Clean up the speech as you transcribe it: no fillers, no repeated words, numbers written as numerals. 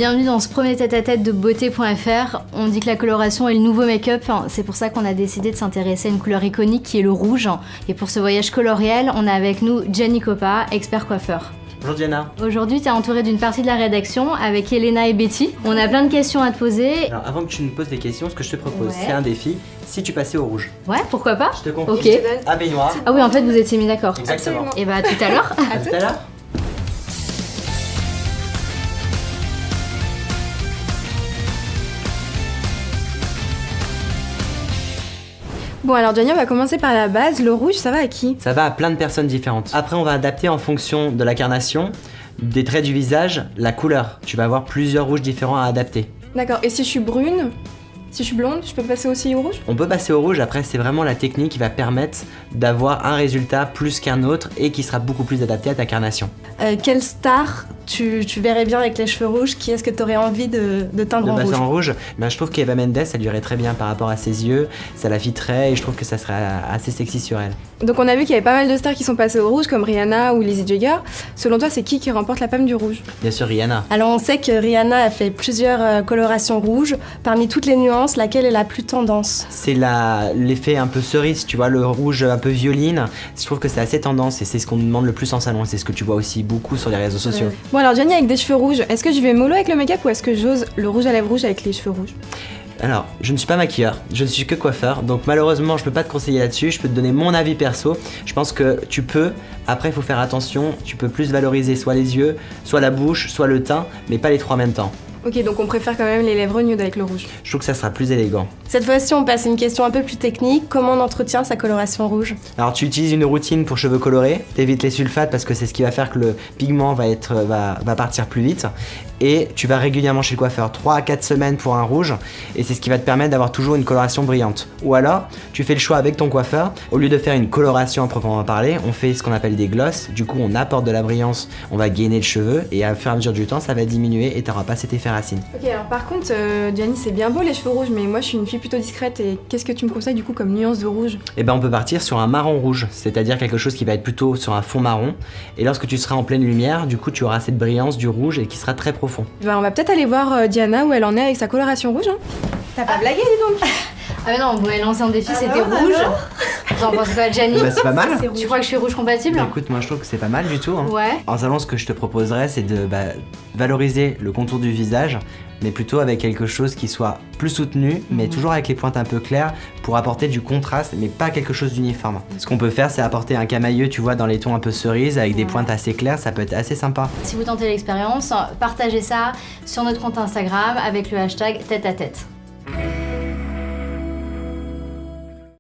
Bienvenue dans ce premier tête-à-tête de beauté.fr. On dit que la coloration est le nouveau make-up, c'est pour ça qu'on a décidé de s'intéresser à une couleur iconique qui est le rouge. Et pour ce voyage coloriel, on a avec nous Gianni Coppa, expert coiffeur. Bonjour Diana. Aujourd'hui, tu es entourée d'une partie de la rédaction avec Elena et Betty. On a plein de questions à te poser. Alors avant que tu nous poses des questions, ce que je te propose, c'est un défi. Si tu passais au rouge. Ouais, pourquoi pas? Je te confie. Ok. À baignoire. Ah oui, en fait, vous étiez mis d'accord. Exactement. Et bah, à tout à l'heure. À tout à l'heure. Bon alors Gianni, on va commencer par la base. Le rouge, ça va à qui? Ça va à plein de personnes différentes. Après, on va adapter en fonction de la carnation, des traits du visage, la couleur. Tu vas avoir plusieurs rouges différents à adapter. D'accord, et si je suis brune, si je suis blonde, je peux passer aussi au rouge? On peut passer au rouge, après c'est vraiment la technique qui va permettre d'avoir un résultat plus qu'un autre et qui sera beaucoup plus adapté à ta carnation. Quelle star tu verrais bien avec les cheveux rouges? Qui est-ce que tu aurais envie de teindre en passer rouge? en rouge, ben, je trouve qu'Eva Mendes, ça lui irait très bien par rapport à ses yeux, ça la fitterait et je trouve que ça serait assez sexy sur elle. Donc on a vu qu'il y avait pas mal de stars qui sont passées au rouge, comme Rihanna ou Lizzie Jagger. Selon toi, c'est qui remporte la palme du rouge? Bien sûr, Rihanna. Alors on sait que Rihanna a fait plusieurs colorations rouges. Parmi toutes les nuances, laquelle est la plus tendance? C'est l'effet un peu cerise, tu vois, le rouge un peu violine. Je trouve que c'est assez tendance et c'est ce qu'on nous demande le plus en salon. C'est ce que tu vois aussi beaucoup sur les réseaux sociaux. Bon alors Gianni, avec des cheveux rouges, est-ce que je vais mollo avec le make-up ou est-ce que j'ose le rouge à lèvres rouge avec les cheveux rouges? Alors, je ne suis pas maquilleur, je ne suis que coiffeur, donc malheureusement je peux pas te conseiller là-dessus, je peux te donner mon avis perso. Je pense que tu peux, après il faut faire attention, tu peux plus valoriser soit les yeux, soit la bouche, soit le teint, mais pas les trois en même temps. Ok, donc on préfère quand même les lèvres nudes avec le rouge. Je trouve que ça sera plus élégant. Cette fois-ci, on passe à une question un peu plus technique. Comment on entretient sa coloration rouge? Alors tu utilises une routine pour cheveux colorés, t'évites les sulfates parce que c'est ce qui va faire que le pigment va partir plus vite. Et tu vas régulièrement chez le coiffeur, 3 à 4 semaines pour un rouge, et c'est ce qui va te permettre d'avoir toujours une coloration brillante. Ou alors, tu fais le choix avec ton coiffeur, au lieu de faire une coloration à proprement parler, on fait ce qu'on appelle des glosses, du coup on apporte de la brillance, on va gainer le cheveu, et à fur et à mesure du temps, ça va diminuer et t'auras pas cet effet racine. Ok, alors par contre, Gianni, c'est bien beau les cheveux rouges, mais moi je suis une fille plutôt discrète, et qu'est-ce que tu me conseilles du coup comme nuance de rouge? Et ben on peut partir sur un marron rouge, c'est-à-dire quelque chose qui va être plutôt sur un fond marron, et lorsque tu seras en pleine lumière, du coup tu auras cette brillance du rouge et qui sera très profond. Ben, on va peut-être aller voir Diana où elle en est avec sa coloration rouge. Hein. T'as pas blagué, dis donc. Ah mais non, on pouvait lancer un défi, c'était rouge. T'en penses quoi, Gianni? Bah c'est pas mal. Tu crois que je suis rouge compatible? Bah, écoute, moi je trouve que c'est pas mal du tout. Hein. Ouais. En salon, ce que je te proposerais, c'est de valoriser le contour du visage, mais plutôt avec quelque chose qui soit plus soutenu, mais toujours avec les pointes un peu claires pour apporter du contraste, mais pas quelque chose d'uniforme. Ce qu'on peut faire, c'est apporter un camailleux, tu vois, dans les tons un peu cerises, avec des pointes assez claires, ça peut être assez sympa. Si vous tentez l'expérience, partagez ça sur notre compte Instagram avec le hashtag tête à tête.